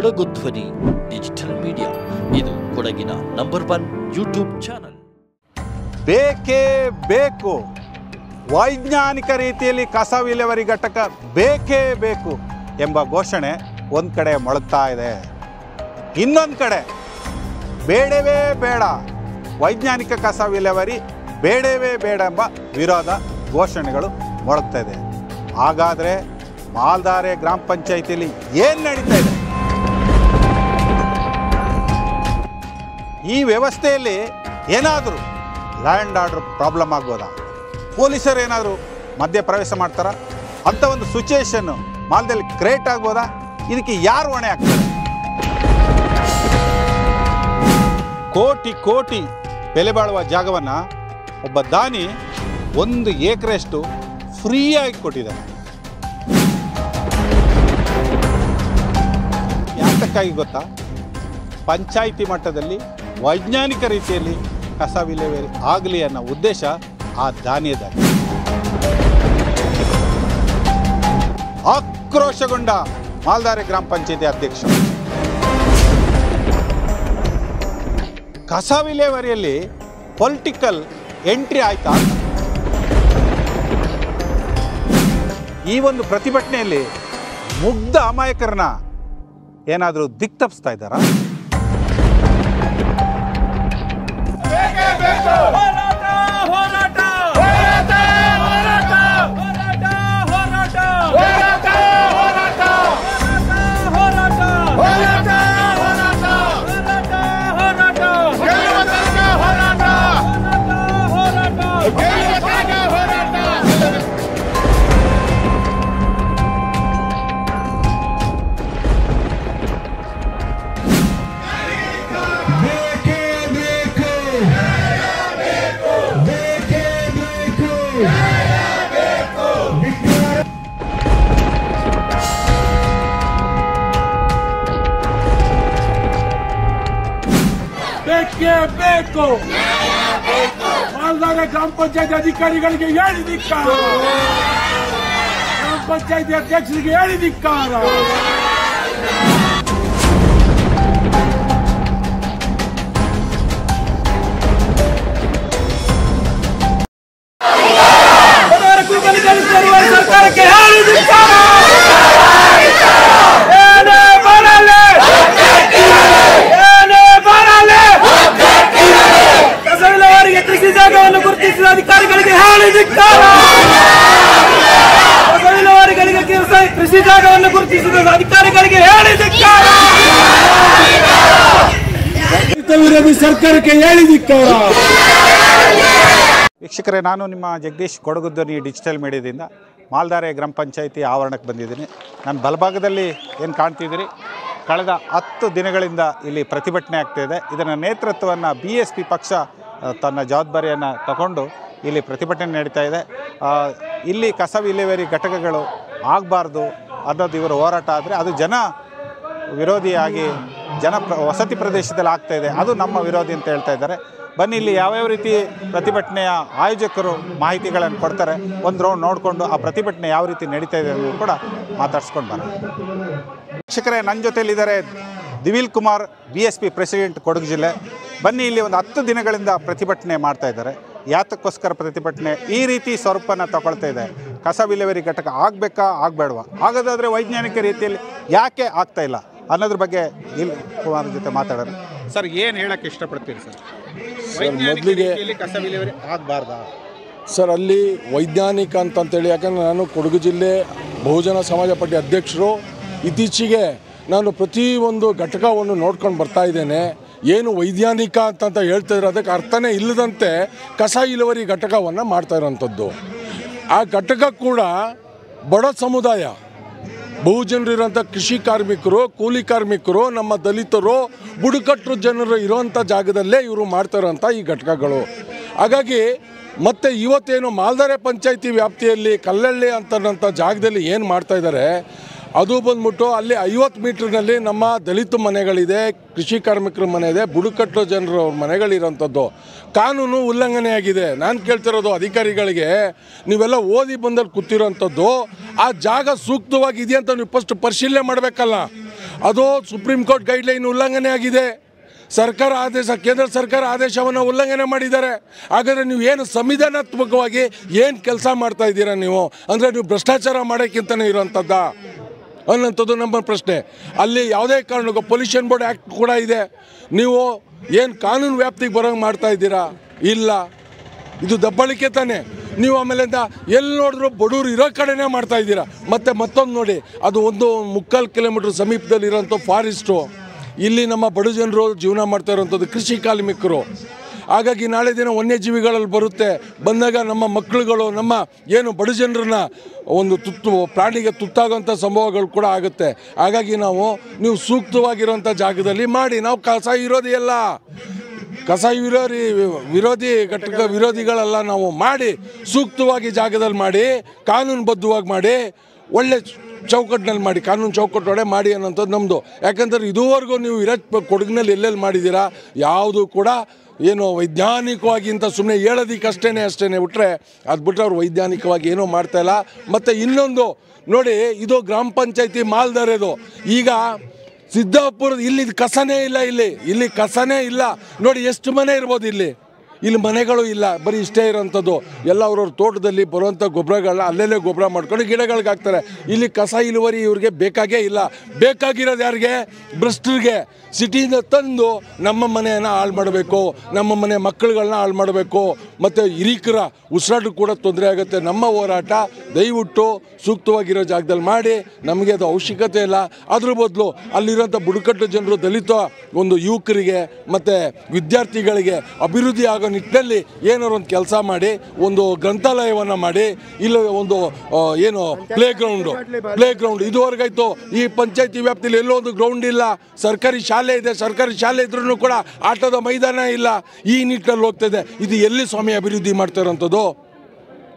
ಕೊಡಗು ಧ್ವನಿ digital media, ಇದು ಕೊಡಗಿನ #1 ಯೂಟ್ಯೂಬ್ ಚಾನಲ್. ಬೇಕೇ ಬೇಕು, ವೈಜ್ಞಾನಿಕ ರೀತಿಯಲ್ಲಿ ಕಸ ವಿಲೇವಾರಿ ಘಟಕ ಬೇಕೇ ಬೇಕು ಎಂಬ ಘೋಷಣೆ ಒಂದು ಕಡೆ ಮೊಳಗ್ತಾ ಇದೆ. ಇನ್ನೊಂದು ಕಡೆ ಬೇಡವೇ ಬೇಡ, ವೈಜ್ಞಾನಿಕ ಕಸ ವಿಲೇವಾರಿ ಬೇಡವೇ ಬೇಡ ಎಂಬ ವಿರೋಧ ಘೋಷಣೆಗಳು ಮೊಳಗ್ತಾ ಇದೆ. ಹಾಗಾದರೆ ಮಾಲ್ದಾರೆ ಗ್ರಾಮ ಪಂಚಾಯಿತಿಯಲ್ಲಿ ಏನು ನಡೀತಾ ಇದೆ? ಈ ವ್ಯವಸ್ಥೆಯಲ್ಲಿ ಏನಾದರೂ ಲ್ಯಾಂಡ್ ಆರ್ಡರ್ ಪ್ರಾಬ್ಲಮ್ ಆಗ್ಬೋದಾ? ಪೊಲೀಸರು ಏನಾದರೂ ಮಧ್ಯ ಪ್ರವೇಶ ಮಾಡ್ತಾರಾ? ಅಂಥ ಒಂದು ಸಿಚುವೇಶನ್ನು ಮಾಲ್ದಲ್ಲಿ ಕ್ರಿಯೇಟ್ ಆಗ್ಬೋದಾ? ಇದಕ್ಕೆ ಯಾರು ಹೊಣೆ ಆಗ್ತಾರೆ? ಕೋಟಿ ಕೋಟಿ ಬೆಲೆ ಬಾಳುವ ಜಾಗವನ್ನು ಒಬ್ಬ ದಾನಿ 1 ಎಕರೆಯಷ್ಟು ಫ್ರೀಯಾಗಿ ಕೊಟ್ಟಿದ್ದಾನೆ. ಯಾತಕ್ಕಾಗಿ ಗೊತ್ತಾ? ಪಂಚಾಯಿತಿ ಮಟ್ಟದಲ್ಲಿ ವೈಜ್ಞಾನಿಕ ರೀತಿಯಲ್ಲಿ ಕಸ ವಿಲೇವಾರಿ ಆಗಲಿ ಅನ್ನೋ ಉದ್ದೇಶ ಆ ದಾನಿಯದಾಗಿ. ಆಕ್ರೋಶಗೊಂಡ ಮಾಲ್ದಾರೆ ಗ್ರಾಮ ಪಂಚಾಯಿತಿ ಅಧ್ಯಕ್ಷರು, ಕಸ ವಿಲೇವಾರಿಯಲ್ಲಿ ಪೊಲಿಟಿಕಲ್ ಎಂಟ್ರಿ ಆಯ್ತಾ? ಈ ಒಂದು ಪ್ರತಿಭಟನೆಯಲ್ಲಿ ಮುಗ್ಧ ಅಮಾಯಕರನ್ನ ಏನಾದರೂ ದಿಕ್ತಪ್ಪಿಸ್ತಾ ಇದ್ದಾರಾ? ಬೇಕು ಮಾಲ್ದಾರೆ ಗ್ರಾಮ ಪಂಚಾಯತ್ ಅಧಿಕಾರಿಗಳಿಗೆ ಹೇಳಿ ಧಿಕ್ಕಾರ, ಗ್ರಾಮ ಪಂಚಾಯತಿ ಅಧ್ಯಕ್ಷರಿಗೆ ಹೇಳಿ ಧಿಕ್ಕಾರ. ಸರ್ಕಾರಕ್ಕೆ ಹೇಳಿ ಧಿಕ್ಕಾರ. ಕೃಷಿ ಜಾಗವನ್ನು ಗುರುತಿಸಿದ ಅಧಿಕಾರಿಗಳಿಗೆ ಹೇಳಿ ಧಿಕ್ಕಾರ. ಕೃಷಿ ಜಾಗವನ್ನು ಗುರುತಿಸಿದ ಅಧಿಕಾರಿಗಳಿಗೆ ಹೇಳಿ ಧಿಕ್ಕಾರ. ವಿರೋಧಿ ಸರ್ಕಾರಕ್ಕೆ ಹೇಳಿ ಧಿಕ್ಕಾರ. ವೀಕ್ಷಕರೇ, ನಾನು ನಿಮ್ಮ ಜಗದೀಶ್, ಕೊಡಗು ಧ್ವನಿ ಡಿಜಿಟಲ್ ಮೀಡಿಯಾದಿಂದ ಮಾಲ್ದಾರೆ ಗ್ರಾಮ ಪಂಚಾಯಿತಿ ಆವರಣಕ್ಕೆ ಬಂದಿದ್ದೀನಿ. ನನ್ನ ಬಲಭಾಗದಲ್ಲಿ ಏನು ಕಾಣ್ತಿದ್ದೀರಿ, ಕಳೆದ 10 ದಿನಗಳಿಂದ ಇಲ್ಲಿ ಪ್ರತಿಭಟನೆ ಆಗ್ತಾಯಿದೆ. ಇದರ ನೇತೃತ್ವವನ್ನು BSP ಪಕ್ಷ ತನ್ನ ಜವಾಬ್ದಾರಿಯನ್ನು ತಗೊಂಡು ಇಲ್ಲಿ ಪ್ರತಿಭಟನೆ ನಡೀತಾ ಇದೆ. ಇಲ್ಲಿ ಕಸ ವಿಲೇವಾರಿ ಘಟಕಗಳು ಆಗಬಾರ್ದು ಅನ್ನೋದು ಇವರ ಹೋರಾಟ. ಆದರೆ ಅದು ಜನ ವಿರೋಧಿಯಾಗಿ ವಸತಿ ಪ್ರದೇಶದಲ್ಲಿ ಆಗ್ತಾಯಿದೆ, ಅದು ನಮ್ಮ ವಿರೋಧಿ ಅಂತ ಹೇಳ್ತಾ ಇದ್ದಾರೆ. ಬನ್ನಿ, ಇಲ್ಲಿ ಯಾವ್ಯಾವ ರೀತಿ ಪ್ರತಿಭಟನೆಯ ಆಯೋಜಕರು ಮಾಹಿತಿಗಳನ್ನು ಕೊಡ್ತಾರೆ, ಒಂದು ರೌಂಡ್ ನೋಡಿಕೊಂಡು ಆ ಪ್ರತಿಭಟನೆ ಯಾವ ರೀತಿ ನಡೀತಾ ಇದೆ ಅನ್ನೋದು ಕೂಡ ಮಾತಾಡ್ಸ್ಕೊಂಡು ಬರೋಣ. ವೀಕ್ಷಕರೇ, ನನ್ನ ಜೊತೆಯಲ್ಲಿದ್ದಾರೆ ದಿವಿಲ್ ಕುಮಾರ್, BSP ಪ್ರೆಸಿಡೆಂಟ್, ಕೊಡಗು ಜಿಲ್ಲೆ. ಬನ್ನಿ, ಇಲ್ಲಿ ಒಂದು 10 ದಿನಗಳಿಂದ ಪ್ರತಿಭಟನೆ ಮಾಡ್ತಾ ಇದ್ದಾರೆ. ಯಾತಕ್ಕೋಸ್ಕರ ಪ್ರತಿಭಟನೆ ಈ ರೀತಿ ಸ್ವರೂಪನ ತಗೊಳ್ತಾ ಇದೆ? ಕಸ ವಿಲೇವಾರಿ ಘಟಕ ಆಗಬೇಕಾ ಆಗಬೇಡವಾ? ಆಗೋದಾದರೆ ವೈಜ್ಞಾನಿಕ ರೀತಿಯಲ್ಲಿ ಯಾಕೆ ಆಗ್ತಾ ಇಲ್ಲ ಅನ್ನೋದ್ರ ಬಗ್ಗೆ ದಿವಿಲ್ ಕುಮಾರ್ ಜೊತೆ ಮಾತಾಡೋಣ. ಸರ್, ಏನು ಹೇಳೋಕ್ಕೆ ಇಷ್ಟಪಡ್ತೀರಿ ಸರ್? ಮೊದಲಿಗೆ ಕಸ ವಿಲೇವಾರಿ ಆಗಬಾರ್ದಾ ಸರ್? ಅಲ್ಲಿ ವೈಜ್ಞಾನಿಕ ಅಂತಂತೇಳಿ, ಯಾಕಂದರೆ ನಾನು ಕೊಡಗು ಜಿಲ್ಲೆ ಬಹುಜನ ಸಮಾಜ ಪಾರ್ಟಿ ಅಧ್ಯಕ್ಷರು. ಇತ್ತೀಚೆಗೆ ನಾನು ಪ್ರತಿಯೊಂದು ಘಟಕವನ್ನು ನೋಡ್ಕೊಂಡು ಬರ್ತಾ ಇದ್ದೇನೆ. ಏನು ವೈಜ್ಞಾನಿಕ ಅಂತ ಹೇಳ್ತಿದ್ರೆ ಅದಕ್ಕೆ ಅರ್ಥನೇ ಇಲ್ಲದಂತೆ ಕಸ ವಿಲೇವಾರಿ ಘಟಕವನ್ನು ಮಾಡ್ತಾ ಇರೋವಂಥದ್ದು. ಆ ಘಟಕ ಕೂಡ ಬಡ ಸಮುದಾಯ, ಬಹುಜನರಿರೋಂಥ ಕೃಷಿ ಕಾರ್ಮಿಕರು, ಕೂಲಿ ಕಾರ್ಮಿಕರು, ನಮ್ಮ ದಲಿತರು, ಬುಡಕಟ್ಟು ಜನರು ಇರುವಂಥ ಜಾಗದಲ್ಲೇ ಇವರು ಮಾಡ್ತಾ ಇರೋಂಥ ಈ ಘಟಕಗಳು. ಹಾಗಾಗಿ ಮತ್ತು ಇವತ್ತೇನು ಮಾಲ್ದಾರೆ ಪಂಚಾಯಿತಿ ವ್ಯಾಪ್ತಿಯಲ್ಲಿ ಕಲ್ಲಳ್ಳಿ ಅಂತಂಥ ಜಾಗದಲ್ಲಿ ಏನು ಮಾಡ್ತಾ ಇದ್ದಾರೆ, ಅದು ಬಂದ್ಬಿಟ್ಟು ಅಲ್ಲಿ 50 ಮೀಟರ್ನಲ್ಲಿ ನಮ್ಮ ದಲಿತ ಮನೆಗಳಿದೆ, ಕೃಷಿ ಕಾರ್ಮಿಕರ ಮನೆ ಇದೆ, ಬುಡಕಟ್ಟು ಜನರ ಮನೆಗಳಿರೋಂಥದ್ದು. ಕಾನೂನು ಉಲ್ಲಂಘನೆ ಆಗಿದೆ. ನಾನು ಕೇಳ್ತಿರೋದು ಅಧಿಕಾರಿಗಳಿಗೆ, ನೀವೆಲ್ಲ ಓದಿ ಬಂದಲ್ಲಿ ಕೂತಿರೋಂಥದ್ದು, ಆ ಜಾಗ ಸೂಕ್ತವಾಗಿದೆಯಾ ಅಂತ ನೀವು ಫಸ್ಟ್ ಪರಿಶೀಲನೆ ಮಾಡಬೇಕಲ್ಲ. ಅದು ಸುಪ್ರೀಂ ಕೋರ್ಟ್ ಗೈಡ್ಲೈನ್ ಉಲ್ಲಂಘನೆ ಆಗಿದೆ. ಸರ್ಕಾರ ಆದೇಶ, ಕೇಂದ್ರ ಸರ್ಕಾರ ಆದೇಶವನ್ನು ಉಲ್ಲಂಘನೆ ಮಾಡಿದ್ದಾರೆ. ಹಾಗಾದರೆ ನೀವು ಏನು ಸಂವಿಧಾನಾತ್ಮಕವಾಗಿ ಏನು ಕೆಲಸ ಮಾಡ್ತಾ ಇದ್ದೀರಾ ನೀವು? ಅಂದರೆ ನೀವು ಭ್ರಷ್ಟಾಚಾರ ಮಾಡೋಕ್ಕಿಂತಲೇ ಇರೋಂಥದ್ದ ಅನ್ನೋಂಥದ್ದು ನಮ್ಮ ಪ್ರಶ್ನೆ. ಅಲ್ಲಿ ಯಾವುದೇ ಕಾರಣಕ್ಕೂ ಪೊಲ್ಯೂಷನ್ ಬೋರ್ಡ್ ಆ್ಯಕ್ಟ್ ಕೂಡ ಇದೆ. ನೀವು ಏನು ಕಾನೂನು ವ್ಯಾಪ್ತಿಗೆ ಬರೋಂಗೆ ಮಾಡ್ತಾ ಇದ್ದೀರಾ? ಇಲ್ಲ, ಇದು ದಬ್ಬಾಳಿಕೆ ತಾನೆ. ನೀವು ಆಮೇಲಿಂದ ಎಲ್ಲಿ ನೋಡಿದ್ರು ಬಡವರು ಇರೋ ಕಡೆನೇ ಮಾಡ್ತಾ ಇದ್ದೀರಾ. ಮತ್ತು ಮತ್ತೊಂದು ನೋಡಿ, ಅದು 1.25 ಕಿಲೋಮೀಟ್ರ್ ಸಮೀಪದಲ್ಲಿರೋಂಥ ಫಾರೆಸ್ಟು. ಇಲ್ಲಿ ನಮ್ಮ ಬಡ ಜನರು ಜೀವನ ಮಾಡ್ತಾ ಇರೋಂಥದ್ದು ಕೃಷಿ ಕಾರ್ಮಿಕರು. ಹಾಗಾಗಿ ನಾಳೆ ದಿನ ವನ್ಯಜೀವಿಗಳಲ್ಲಿ ಬರುತ್ತೆ. ಬಂದಾಗ ನಮ್ಮ ಮಕ್ಕಳುಗಳು, ನಮ್ಮ ಏನು ಬಡ ಜನರನ್ನ ಒಂದು ಪ್ರಾಣಿಗೆ ತುತ್ತಾಗೋಂಥ ಸಂಭವಗಳು ಕೂಡ ಆಗುತ್ತೆ. ಹಾಗಾಗಿ ನೀವು ಸೂಕ್ತವಾಗಿರೋಂಥ ಜಾಗದಲ್ಲಿ ಮಾಡಿ. ನಾವು ಕಸ ವಿರೋಧಿ ಅಲ್ಲ, ಕಸ ವಿರೋಧಿ ಘಟಕ ವಿರೋಧಿಗಳೆಲ್ಲ ನಾವು ಮಾಡಿ ಸೂಕ್ತವಾಗಿ ಜಾಗದಲ್ಲಿ ಮಾಡಿ, ಕಾನೂನುಬದ್ಧವಾಗಿ ಮಾಡಿ, ಒಳ್ಳೆ ಚೌಕಟ್ಟಿನಲ್ಲಿ ಮಾಡಿ, ಕಾನೂನು ಚೌಕಟ್ಟೊಳಗೆ ಮಾಡಿ ಅನ್ನೋಂಥದ್ದು ನಮ್ಮದು. ಯಾಕಂದರೆ ಇದುವರೆಗೂ ನೀವು ಕೊಡಗಿನಲ್ಲಿ ಎಲ್ಲೆಲ್ಲಿ ಮಾಡಿದ್ದೀರಾ ಯಾವುದು ಕೂಡ ಏನು ವೈಜ್ಞಾನಿಕವಾಗಿ ಅಂತ ಸುಮ್ಮನೆ ಹೇಳೋದಕ್ಕಷ್ಟೇ ಬಿಟ್ಟರೆ ಅದು ಬಿಟ್ಟರೆ ಅವ್ರು ವೈಜ್ಞಾನಿಕವಾಗಿ ಏನೂ ಮಾಡ್ತಾಯಿಲ್ಲ. ಮತ್ತು ಇನ್ನೊಂದು ನೋಡಿ, ಇದು ಗ್ರಾಮ ಪಂಚಾಯತಿ ಮಾಲ್ದಾರೆದು. ಈಗ ಸಿದ್ದಾಪುರದ ಇಲ್ಲಿ ಕಸನೇ ಇಲ್ಲ, ಇಲ್ಲಿ ಕಸನೇ ಇಲ್ಲ. ನೋಡಿ ಎಷ್ಟು ಮನೆ ಇರ್ಬೋದು ಇಲ್ಲಿ ಮನೆಗಳು ಇಲ್ಲ, ಬರೀ ಇಷ್ಟೇ ಇರೋಂಥದ್ದು. ಎಲ್ಲ ಅವ್ರವ್ರ ತೋಟದಲ್ಲಿ ಬರುವಂಥ ಗೊಬ್ಬರಗಳನ್ನ ಅಲ್ಲೆಲ್ಲೇ ಗೊಬ್ಬರ ಮಾಡ್ಕೊಂಡು ಗಿಡಗಳಿಗೆ ಹಾಕ್ತಾರೆ. ಇಲ್ಲಿ ಕಸ ಇಳುವರಿ ಇವ್ರಿಗೆ ಬೇಕಾಗೇ ಇಲ್ಲ. ಬೇಕಾಗಿರೋದು ಯಾರಿಗೆ? ಭ್ರಷ್ಟರಿಗೆ. ಸಿಟಿಯಿಂದ ತಂದು ನಮ್ಮ ಮನೆಯನ್ನು ಹಾಳು ಮಾಡಬೇಕು, ನಮ್ಮ ಮನೆ ಮಕ್ಕಳುಗಳನ್ನ ಹಾಳು ಮಾಡಬೇಕು, ಮತ್ತು ಹಿರೀಕರ ಉಸಿರಾಟಕ್ಕೆ ಕೂಡ ತೊಂದರೆ ಆಗುತ್ತೆ. ನಮ್ಮ ಹೋರಾಟ ದಯವಿಟ್ಟು ಸೂಕ್ತವಾಗಿರೋ ಜಾಗದಲ್ಲಿ ಮಾಡಿ. ನಮಗೆ ಅದು ಅವಶ್ಯಕತೆ ಇಲ್ಲ. ಅದ್ರ ಬದಲು ಅಲ್ಲಿರೋಂಥ ಬುಡಕಟ್ಟು ಜನರು, ದಲಿತ ಒಂದು ಯುವಕರಿಗೆ ಮತ್ತು ವಿದ್ಯಾರ್ಥಿಗಳಿಗೆ ಅಭಿವೃದ್ಧಿ ಆಗೋ ನಿಟ್ಟಿನಲ್ಲಿ ಏನಾದ್ರು ಒಂದು ಕೆಲಸ ಮಾಡಿ, ಒಂದು ಗ್ರಂಥಾಲಯವನ್ನು ಮಾಡಿ, ಇಲ್ಲ ಒಂದು ಏನು ಪ್ಲೇ ಗ್ರೌಂಡ್ ಇದುವರೆಗಾಯ್ತು. ಈ ಪಂಚಾಯತಿ ವ್ಯಾಪ್ತಿಯಲ್ಲಿ ಎಲ್ಲೋ ಒಂದು ಗ್ರೌಂಡ್ ಇಲ್ಲ. ಸರ್ಕಾರಿ ಶಾಲೆ ಇದೆ, ಸರ್ಕಾರಿ ಶಾಲೆ ಇದ್ರೂ ಕೂಡ ಆಟದ ಮೈದಾನ ಇಲ್ಲ. ಈ ನಿಟ್ಟಿನಲ್ಲಿ ಹೋಗ್ತಾಯಿದೆ. ಇದು ಎಲ್ಲಿ ಸ್ವಾಮಿ ಅಭಿವೃದ್ಧಿ ಮಾಡ್ತಾ ಇರೋಂಥದ್ದು?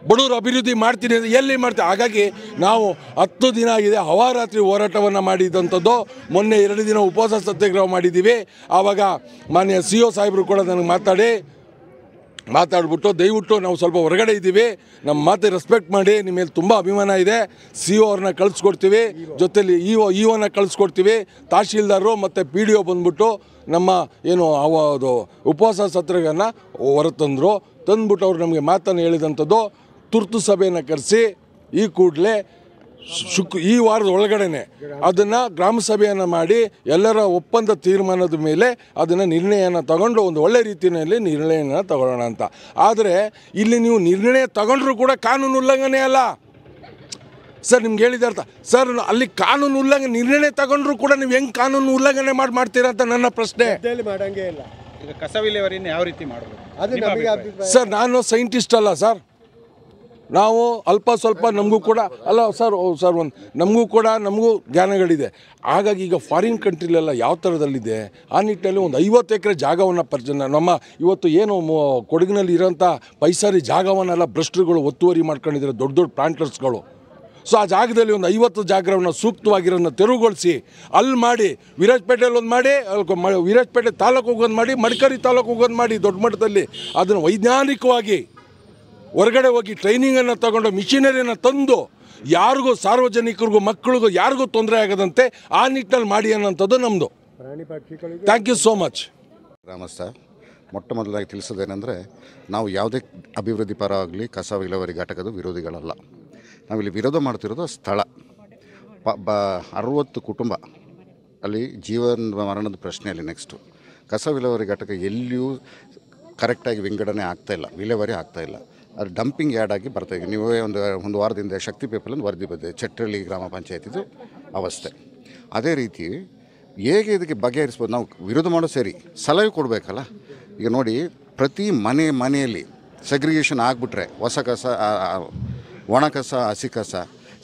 ಬಡವರು ಅಭಿವೃದ್ಧಿ ಮಾಡ್ತೀನಿ ಅಂದರೆ ಎಲ್ಲಿ ಮಾಡ್ತೀವಿ? ಹಾಗಾಗಿ ನಾವು 10 ದಿನ ಆಗಿದೆ ಅಹೋರಾತ್ರಿ ಹೋರಾಟವನ್ನು ಮಾಡಿದಂಥದ್ದು. ಮೊನ್ನೆ 2 ದಿನ ಉಪವಾಸ ಸತ್ಯಾಗ್ರಹ ಮಾಡಿದ್ದೀವಿ. ಆವಾಗ ಮಾನ್ಯ CO ಸಾಹೇಬರು ಕೂಡ ನನಗೆ ಮಾತಾಡ್ಬಿಟ್ಟು ದಯವಿಟ್ಟು ನಾವು ಸ್ವಲ್ಪ ಹೊರಗಡೆ ಇದ್ದೀವಿ, ನಮ್ಮ ಮಾತು ರೆಸ್ಪೆಕ್ಟ್ ಮಾಡಿ, ನಿಮ್ಮ ಮೇಲೆ ತುಂಬ ಅಭಿಮಾನ ಇದೆ, CO ಅವ್ರನ್ನ ಕಳಿಸ್ಕೊಡ್ತೀವಿ, ಜೊತೆಲಿ ಇಒನ ಕಳಿಸ್ಕೊಡ್ತೀವಿ, ತಹಶೀಲ್ದಾರರು ಮತ್ತು PDO ಬಂದ್ಬಿಟ್ಟು ನಮ್ಮ ಏನು ಅದು ಉಪವಾಸ ಸತ್ಯಾಗ್ರಹನ ತಂದ್ಬಿಟ್ಟು ಅವ್ರು ನಮಗೆ ಮಾತನ್ನು ಹೇಳಿದಂಥದ್ದು, ತುರ್ತು ಸಭೆಯನ್ನು ಕರೆಸಿ ಈ ಕೂಡಲೇ ಈ ವಾರದ ಒಳಗಡೆ ಅದನ್ನು ಗ್ರಾಮ ಸಭೆಯನ್ನು ಮಾಡಿ ಎಲ್ಲರ ಒಪ್ಪಂದ ತೀರ್ಮಾನದ ಮೇಲೆ ಅದನ್ನು ನಿರ್ಣಯನ ತಗೊಂಡು ಒಂದು ಒಳ್ಳೆ ರೀತಿಯಲ್ಲಿ ನಿರ್ಣಯನ ತಗೊಳ್ಳೋಣ ಅಂತ. ಆದರೆ ಇಲ್ಲಿ ನೀವು ನಿರ್ಣಯ ತಗೊಂಡ್ರೂ ಕೂಡ ಕಾನೂನು ಉಲ್ಲಂಘನೆ ಅಲ್ಲ ಸರ್. ನಿಮ್ಗೆ ಹೇಳಿದ ಅರ್ಥ ಸರ್, ಅಲ್ಲಿ ಕಾನೂನು ಉಲ್ಲಂಘನೆ ನಿರ್ಣಯ ತಗೊಂಡ್ರೂ ಕೂಡ ನೀವು ಹೆಂಗೆ ಕಾನೂನು ಉಲ್ಲಂಘನೆ ಮಾಡ್ತೀರಾ ಅಂತ ನನ್ನ ಪ್ರಶ್ನೆ. ಮಾಡಂಗೇ ಇಲ್ಲ. ಈಗ ಕಸ ವಿಲೇವಾರಿನ ಯಾವ ರೀತಿ ಮಾಡಬೇಕು ಸರ್? ನಾನು ಸೈಂಟಿಸ್ಟ್ ಅಲ್ಲ ಸರ್. ನಾವು ಅಲ್ಪ ಸ್ವಲ್ಪ ನಮಗೂ ಕೂಡ ಅಲ್ಲ ಸರ್ ನಮಗೂ ಜ್ಞಾನಗಳಿದೆ. ಹಾಗಾಗಿ ಈಗ ಫಾರಿನ್ ಕಂಟ್ರಿಲೆಲ್ಲ ಯಾವ ಥರದಲ್ಲಿದೆ ಆ ನಿಟ್ಟಿನಲ್ಲಿ ಒಂದು 50 ಎಕರೆ ಜಾಗವನ್ನು ನಮ್ಮ ಇವತ್ತು ಏನು ಕೊಡಗಿನಲ್ಲಿ ಇರೋಂಥ ಪೈಸಾರಿ ಜಾಗವನ್ನೆಲ್ಲ ಭ್ರಷ್ಟರುಗಳು ಒತ್ತುವರಿ ಮಾಡ್ಕೊಂಡಿದ್ದಾರೆ, ದೊಡ್ಡ ಪ್ಲಾಂಟರ್ಸ್ಗಳು. ಸೊ ಆ ಜಾಗದಲ್ಲಿ ಒಂದು 50 ಜಾಗವನ್ನು ಸೂಕ್ತವಾಗಿರೋದನ್ನ ತೆರವುಗೊಳಿಸಿ ಅಲ್ಲಿ ಮಾಡಿ, ವಿರಾಜಪೇಟೆಯಲ್ಲಿ ಒಂದು ಮಾಡಿ, ವಿರಾಜಪೇಟೆ ತಾಲೂಕು ಹೋಗೋದು ಮಾಡಿ, ಮಡಿಕೇರಿ ತಾಲೂಕು ಹೋಗೋದು ಮಾಡಿ, ದೊಡ್ಡ ಮಟ್ಟದಲ್ಲಿ ಅದನ್ನು ವೈಜ್ಞಾನಿಕವಾಗಿ ಹೊರಗಡೆ ಹೋಗಿ ಟ್ರೈನಿಂಗನ್ನು ತಗೊಂಡು ಮಿಷಿನರಿಯನ್ನು ತಂದು ಯಾರಿಗೂ, ಸಾರ್ವಜನಿಕರಿಗೂ, ಮಕ್ಕಳಿಗೂ ಯಾರಿಗೂ ತೊಂದರೆ ಆಗದಂತೆ ಆ ನಿಟ್ಟಿನಲ್ಲಿ ಮಾಡಿ ಅನ್ನೋಂಥದ್ದು ನಮ್ಮದು. Thank you so much. ಗ್ರಾಮಸ್ಥ ಮೊಟ್ಟ ಮೊದಲಾಗಿ ತಿಳಿಸೋದೇನೆಂದರೆ, ನಾವು ಯಾವುದೇ ಅಭಿವೃದ್ಧಿ ಪರ ಆಗಲಿ ಕಸ ವಿಲೇವಾರಿ ಘಟಕದ ವಿರೋಧಿಗಳಲ್ಲ. ನಾವಿಲ್ಲಿ ವಿರೋಧ ಮಾಡ್ತಿರೋದು ಸ್ಥಳ 60 ಕುಟುಂಬ ಅಲ್ಲಿ ಜೀವನ ಮರಣದ ಪ್ರಶ್ನೆಯಲ್ಲಿ. ನೆಕ್ಸ್ಟು ಕಸ ವಿಲೇವಾರಿ ಘಟಕ ಎಲ್ಲಿಯೂ ಕರೆಕ್ಟಾಗಿ ವಿಂಗಡಣೆ ಆಗ್ತಾಯಿಲ್ಲ, ವಿಲೇವಾರಿ ಆಗ್ತಾಯಿಲ್ಲ. ಅದು ಡಂಪಿಂಗ್ ಯಾರ್ಡ್ ಆಗಿ ಬರ್ತಾಯಿದೆ. ನೀವೇ ಒಂದು ವಾರದಿಂದ ಶಕ್ತಿ ಪೇಪರಲ್ಲಿ ವರದಿ ಬಂದಿದೆ, ಚಟ್ರಳ್ಳಿ ಗ್ರಾಮ ಪಂಚಾಯತಿದು ಅವಸ್ಥೆ. ಅದೇ ರೀತಿ ಹೇಗೆ ಇದಕ್ಕೆ ಬಗೆಹರಿಸ್ಬೋದು? ನಾವು ವಿರೋಧ ಮಾಡೋ ಸರಿ, ಸಲಹೆ ಕೊಡಬೇಕಲ್ಲ. ಈಗ ನೋಡಿ, ಪ್ರತಿ ಮನೆಯಲ್ಲಿ ಸೆಗ್ರಿಗೇಷನ್ ಆಗಿಬಿಟ್ರೆ, ಹೊಸ ಕಸ, ಒಣ ಕಸ, ಹಸಿ ಕಸ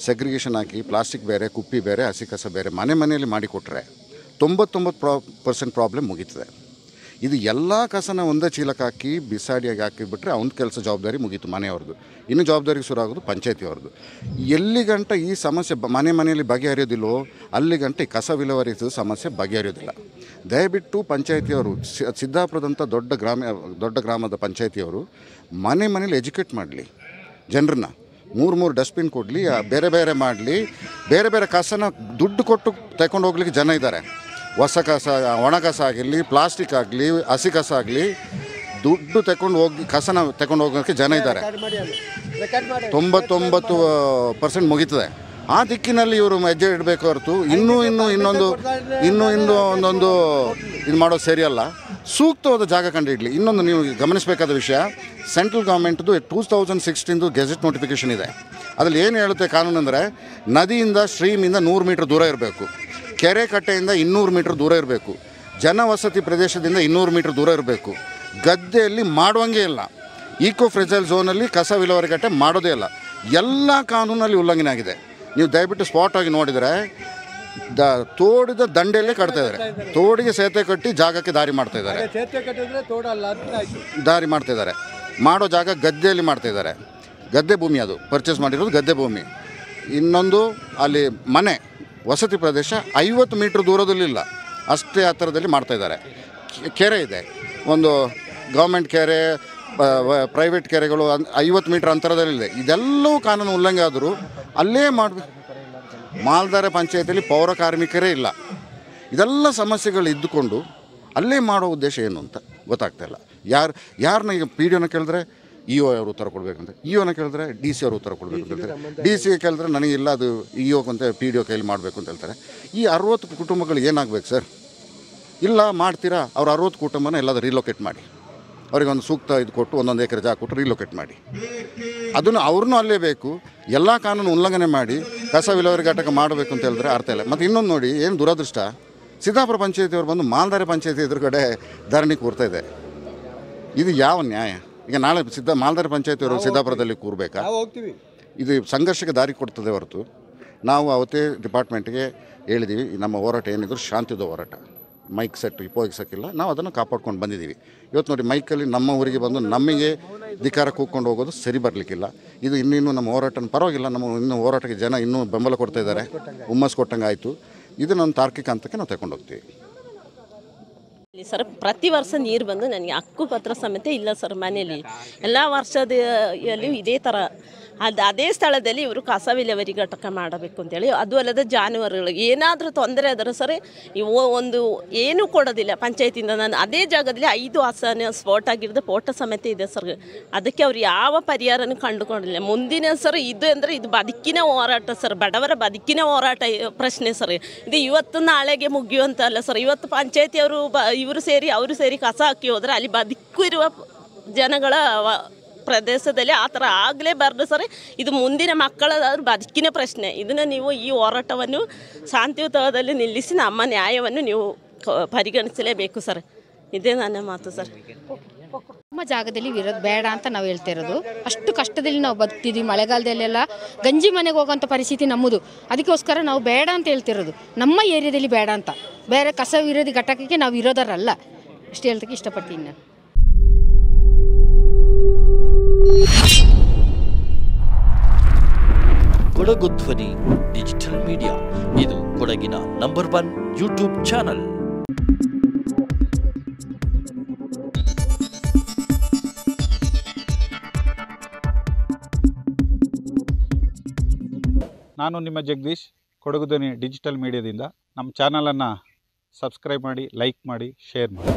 ಸೆಗ್ರಿಗೇಷನ್ ಹಾಕಿ, ಪ್ಲಾಸ್ಟಿಕ್ ಬೇರೆ, ಕುಪ್ಪಿ ಬೇರೆ, ಹಸಿ ಕಸ ಬೇರೆ ಮನೆಯಲ್ಲಿ ಮಾಡಿಕೊಟ್ರೆ 99% ಪ್ರಾಬ್ಲಮ್ ಮುಗೀತದೆ. ಇದು ಎಲ್ಲ ಕಸನ ಒಂದೇ ಚೀಲಕ್ಕೆ ಹಾಕಿ ಬಿಸಾಡಿಯಾಗಿ ಹಾಕಿಬಿಟ್ರೆ ಅವ್ನ ಕೆಲಸ ಜವಾಬ್ದಾರಿ ಮುಗೀತು ಮನೆಯವ್ರದ್ದು. ಇನ್ನು ಜವಾಬ್ದಾರಿ ಶುರು ಆಗೋದು ಪಂಚಾಯತಿಯವ್ರದ್ದು. ಎಲ್ಲಿಗಂಟ ಈ ಸಮಸ್ಯೆ ಮನೆಯಲ್ಲಿ ಬಗೆಹರಿಯೋದಿಲ್ಲವೋ ಅಲ್ಲಿಗಂಟ ಈ ಕಸ ವಿಲೇವಾರಿ ಸಮಸ್ಯೆ ಬಗೆಹರಿಯೋದಿಲ್ಲ. ದಯವಿಟ್ಟು ಪಂಚಾಯತಿಯವರು, ಸಿದ್ದಾಪುರದಂಥ ದೊಡ್ಡ ಗ್ರಾಮದ ಪಂಚಾಯತಿಯವರು ಮನೇಲಿ ಎಜುಕೇಟ್ ಮಾಡಲಿ ಜನರನ್ನ. 3 ಡಸ್ಟ್ಬಿನ್ ಕೊಡಲಿ, ಬೇರೆ ಮಾಡಲಿ, ಬೇರೆ ಬೇರೆ ಕಸನ ದುಡ್ಡು ಕೊಟ್ಟು ತಗೊಂಡು ಹೋಗ್ಲಿಕ್ಕೆ ಜನ ಇದ್ದಾರೆ. ಹೊಸ ಕಸ, ಒಣ ಕಸ ಆಗಿರಲಿ, ಪ್ಲಾಸ್ಟಿಕ್ ಆಗಲಿ, ಹಸಿ ಕಸ ಆಗಲಿ, ದುಡ್ಡು ತಗೊಂಡು ಹೋಗಿ ಕಸನ ತಗೊಂಡು ಹೋಗೋಕ್ಕೆ ಜನ ಇದ್ದಾರೆ. 99% ಮುಗೀತದೆ. ಆ ದಿಕ್ಕಿನಲ್ಲಿ ಇವರು ಹೆಜ್ಜೆ ಇಡಬೇಕು ಹೊರತು ಇನ್ನೊಂದು ಒಂದೊಂದು ಇದು ಮಾಡೋದು ಸರಿಯಲ್ಲ. ಸೂಕ್ತವಾದ ಜಾಗ ಕಂಡು ಇಡಲಿ. ಇನ್ನೊಂದು ನೀವು ಗಮನಿಸಬೇಕಾದ ವಿಷಯ, ಸೆಂಟ್ರಲ್ ಗೌರ್ಮೆಂಟ್ದು 2016 ಗೆಜೆಟ್ ನೋಟಿಫಿಕೇಷನ್ ಇದೆ. ಅದರಲ್ಲಿ ಏನು ಹೇಳುತ್ತೆ ಕಾನೂನು ಅಂದರೆ, ನದಿಯಿಂದ ಸ್ಟ್ರೀಮಿಂದ 100 ಮೀಟ್ರ್ ದೂರ ಇರಬೇಕು, ಕೆರೆ ಕಟ್ಟೆಯಿಂದ 200 ಮೀಟ್ರ್ ದೂರ ಇರಬೇಕು, ಜನವಸತಿ ಪ್ರದೇಶದಿಂದ 200 ಮೀಟ್ರ್ ದೂರ ಇರಬೇಕು, ಗದ್ದೆಯಲ್ಲಿ ಮಾಡುವಂಗೆ ಇಲ್ಲ, ಈಕೋ ಫ್ರೆಜೈಲ್ ಝೋನಲ್ಲಿ ಕಸ ವಿಲೇವಾರಿ ಘಟ್ಟೆ ಮಾಡೋದೇ ಇಲ್ಲ. ಎಲ್ಲ ಕಾನೂನಲ್ಲಿ ಉಲ್ಲಂಘನೆ ಆಗಿದೆ. ನೀವು ದಯವಿಟ್ಟು ಸ್ಪಾಟ್ ಆಗಿ ನೋಡಿದರೆ ತೋಡಿದ ದಂಡೆಯಲ್ಲೇ ಕಟ್ತಾಯಿದ್ದಾರೆ. ತೋಡಿಗೆ ಸೇತುವೆ ಕಟ್ಟಿ ಜಾಗಕ್ಕೆ ದಾರಿ ಮಾಡ್ತಾಯಿದ್ದಾರೆ. ದಾರಿ ಮಾಡ್ತಾಯಿದ್ದಾರೆ. ಮಾಡೋ ಜಾಗ ಗದ್ದೆಯಲ್ಲಿ ಮಾಡ್ತಾಯಿದ್ದಾರೆ. ಗದ್ದೆ ಭೂಮಿ, ಅದು ಪರ್ಚೇಸ್ ಮಾಡಿರೋದು ಗದ್ದೆ ಭೂಮಿ. ಇನ್ನೊಂದು ಅಲ್ಲಿ ಮನೆ ವಸತಿ ಪ್ರದೇಶ 50 ಮೀಟ್ರ್ ದೂರದಲ್ಲಿಲ್ಲ, ಅಷ್ಟೇ ಹತ್ತಿರದಲ್ಲಿ ಮಾಡ್ತಾಯಿದ್ದಾರೆ. ಕೆರೆ ಇದೆ, ಒಂದು ಗೌರ್ಮೆಂಟ್ ಕೆರೆ, ಪ್ರೈವೇಟ್ ಕೆರೆಗಳು 50 ಮೀಟ್ರ್ ಅಂತರದಲ್ಲಿದೆ. ಇದೆಲ್ಲವೂ ಕಾನೂನು ಉಲ್ಲಂಘನೆ ಆದರೂ ಅಲ್ಲೇ ಮಾಡಬೇಕು. ಮಾಲ್ದಾರೆ ಪಂಚಾಯತಿಯಲ್ಲಿ ಪೌರ ಕಾರ್ಮಿಕರೇ ಇಲ್ಲ. ಇದೆಲ್ಲ ಸಮಸ್ಯೆಗಳು ಇದ್ದುಕೊಂಡು ಅಲ್ಲೇ ಮಾಡೋ ಉದ್ದೇಶ ಏನು ಅಂತ ಗೊತ್ತಾಗ್ತಾಯಿಲ್ಲ. ಯಾರನ್ನ ಈಗ ಪಿ ಡಿ ಒನ ಕೇಳಿದ್ರೆ ಇ ಒ ಅವರು ಉತ್ತರ ಕೊಡಬೇಕಂತ, ಇ ಒನ ಕೇಳಿದ್ರೆ ಡಿ ಸಿ ಅವರು ಉತ್ತರ ಕೊಡಬೇಕು ಅಂತ ಹೇಳ್ತಾರೆ, ಡಿ ಸಿ ಕೇಳಿದ್ರೆ ನನಗಿಲ್ಲ ಅದು ಇ ಒ ಅಂತ ಪಿ ಡಿ ಒ ಕೈಲಿ ಮಾಡಬೇಕು ಅಂತ ಹೇಳ್ತಾರೆ. ಈ 60 ಕುಟುಂಬಗಳು ಏನಾಗಬೇಕು ಸರ್? ಇಲ್ಲ ಮಾಡ್ತೀರಾ, ಅವ್ರು 60 ಕುಟುಂಬನ ಎಲ್ಲಾದರೂ ರಿಲೊಕೇಟ್ ಮಾಡಿ, ಅವ್ರಿಗೊಂದು ಸೂಕ್ತ ಇದು ಕೊಟ್ಟು 1 ಎಕರೆ ಜಾಗ ಕೊಟ್ಟು ರಿಲೊಕೇಟ್ ಮಾಡಿ. ಅದನ್ನು ಅವ್ರನ್ನೂ ಅಲ್ಲೇ ಬೇಕು. ಎಲ್ಲ ಕಾನೂನು ಉಲ್ಲಂಘನೆ ಮಾಡಿ ಕಸ ವಿಲೇವಾರಿ ಘಟಕ ಮಾಡಬೇಕು ಅಂತ ಹೇಳಿದ್ರೆ ಅರ್ಥ ಇಲ್ಲ. ಮತ್ತು ಇನ್ನೊಂದು ನೋಡಿ, ಏನು ದುರದೃಷ್ಟ, ಸಿದ್ದಾಪುರ ಪಂಚಾಯತಿಯವರು ಬಂದು ಮಾಲ್ದಾರೆ ಪಂಚಾಯತಿ ಎದುರುಗಡೆ ಧರಣಿ ಕೂರ್ತಾ ಇದೆ. ಇದು ಯಾವ ನ್ಯಾಯ? ಈಗ ನಾಳೆ ಮಾಲ್ದಾರೆ ಪಂಚಾಯತಿಯವರು ಸಿದ್ದಾಪುರದಲ್ಲಿ ಕೂರಬೇಕಾ? ಇದು ಸಂಘರ್ಷಕ್ಕೆ ದಾರಿ ಕೊಡ್ತದೆ ಹೊರತು. ನಾವು ಅವತ್ತೇ ಡಿಪಾರ್ಟ್ಮೆಂಟ್ಗೆ ಹೇಳಿದ್ದೀವಿ, ನಮ್ಮ ಹೋರಾಟ ಏನಿದ್ರು ಶಾಂತಿಯುತ ಹೋರಾಟ, ಮೈಕ್ ಸೆಟ್ ಉಪಯೋಗಿಸೋಕ್ಕಿಲ್ಲ, ನಾವು ಅದನ್ನು ಕಾಪಾಡ್ಕೊಂಡು ಬಂದಿದ್ದೀವಿ. ಇವತ್ತು ನೋಡಿ, ಮೈಕಲ್ಲಿ ನಮ್ಮ ಊರಿಗೆ ಬಂದು ನಮಗೆ ಧಿಕಾರ ಕೂಗ್ಕೊಂಡು ಹೋಗೋದು ಸರಿ ಬರಲಿಕ್ಕಿಲ್ಲ. ಇದು ಇನ್ನೂ ನಮ್ಮ ಹೋರಾಟ ಪರವಾಗಿಲ್ಲ, ನಮ್ಮ ಇನ್ನೂ ಹೋರಾಟಕ್ಕೆ ಜನ ಇನ್ನೂ ಬೆಂಬಲ ಕೊಡ್ತಾ ಇದ್ದಾರೆ, ಹುಮ್ಮಸ್ ಕೊಟ್ಟಂಗೆ ಆಯಿತು. ಇದು ನಮ್ಮ ತಾರ್ಕಿಕ ಹಂತಕ್ಕೆ ನಾವು ತಗೊಂಡು ಹೋಗ್ತೀವಿ. ಸರ್, ಪ್ರತಿ ವರ್ಷ ನೀರು ಬಂದು ನನಗೆ ಹಕ್ಕುಪತ್ರ ಸಮೇತ ಇಲ್ಲ ಸರ್ ಮನೆಯಲ್ಲಿ. ಎಲ್ಲ ವರ್ಷದಲ್ಲಿ ಇದೇ ಥರ ಅದೇ ಸ್ಥಳದಲ್ಲಿ ಇವರು ಕಸ ವಿಲೇವಾರಿ ಘಟಕ ಮಾಡಬೇಕು ಅಂತೇಳಿ. ಅದು ಅಲ್ಲದೆ ಜಾನುವಾರುಗಳಿಗೆ ಏನಾದರೂ ತೊಂದರೆ ಆದರೆ ಸರ್, ಇವು ಒಂದು ಏನೂ ಕೊಡೋದಿಲ್ಲ ಪಂಚಾಯತಿಯಿಂದ. ನಾನು ಅದೇ ಜಾಗದಲ್ಲಿ 5 ಆಸನ ಸ್ಫೋಟ ಆಗಿರೋದು ಫೋಟೋ ಸಮೇತ ಇದೆ ಸರ್. ಅದಕ್ಕೆ ಅವ್ರು ಯಾವ ಪರಿಹಾರನೂ ಕಂಡುಕೊಂಡಿಲ್ಲ. ಮುಂದಿನ ಸರ್ ಇದು ಅಂದರೆ ಇದು ಬದುಕಿನ ಹೋರಾಟ ಸರ್, ಬಡವರ ಬದುಕಿನ ಹೋರಾಟ ಪ್ರಶ್ನೆ ಸರ್. ಇದು ಇವತ್ತು ನಾಳೆಗೆ ಮುಗಿಯುವಂತಲ್ಲ ಸರ್. ಇವತ್ತು ಪಂಚಾಯತಿಯವರು ಇವರು ಸೇರಿ ಅವರು ಸೇರಿ ಕಸ ಹಾಕಿ ಹೋದರೆ ಅಲ್ಲಿ ಬದುಕು ಇರುವ ಜನಗಳ ಪ್ರದೇಶದಲ್ಲಿ ಆ ಥರ ಆಗಲೇಬಾರ್ದು ಸರ್. ಇದು ಮುಂದಿನ ಮಕ್ಕಳ ಬದುಕಿನ ಪ್ರಶ್ನೆ. ಇದನ್ನು ನೀವು ಈ ಹೋರಾಟವನ್ನು ಶಾಂತಿಯುತದಲ್ಲಿ ನಿಲ್ಲಿಸಿ ನಮ್ಮ ನ್ಯಾಯವನ್ನು ನೀವು ಪರಿಗಣಿಸಲೇಬೇಕು ಸರ್. ಇದೇ ನನ್ನ ಮಾತು ಸರ್. ನಮ್ಮ ಜಾಗದಲ್ಲಿ ಇರೋದು ಬೇಡ ಅಂತ ನಾವು ಹೇಳ್ತಾ ಇರೋದು. ಅಷ್ಟು ಕಷ್ಟದಲ್ಲಿ ನಾವು ಬದುಕ್ತಿದ್ವಿ. ಮಳೆಗಾಲದಲ್ಲೆಲ್ಲ ಗಂಜಿ ಮನೆಗೆ ಹೋಗೋಂಥ ಪರಿಸ್ಥಿತಿ ನಮ್ಮದು. ಅದಕ್ಕೋಸ್ಕರ ನಾವು ಬೇಡ ಅಂತ ಹೇಳ್ತಿರೋದು. ನಮ್ಮ ಏರಿಯಾದಲ್ಲಿ ಬೇಡ ಅಂತ, ಬೇರೆ ಕಸ ವಿರೋಧಿ ಘಟಕಕ್ಕೆ ನಾವು ಇರೋದರಲ್ಲ. ಅಷ್ಟು ಹೇಳ್ತಕ್ಕೆ ಇಷ್ಟಪಡ್ತೀನಿ ನಾನು. ಕೊಡಗು ಧ್ವನಿ ಡಿಜಿಟಲ್ ಮೀಡಿಯಾ, ಇದು ಕೊಡಗಿನ ನಂಬರ್ 1 ಯೂಟ್ಯೂಬ್ ಚಾನಲ್. ನಾನು ನಿಮ್ಮ ಜಗದೀಶ್, ಕೊಡಗು ಧ್ವನಿ ಡಿಜಿಟಲ್ ಮೀಡಿಯಾದಿಂದ. ನಮ್ಮ ಚಾನಲನ್ನು ಸಬ್ಸ್ಕ್ರೈಬ್ ಮಾಡಿ, ಲೈಕ್ ಮಾಡಿ, ಶೇರ್ ಮಾಡಿ.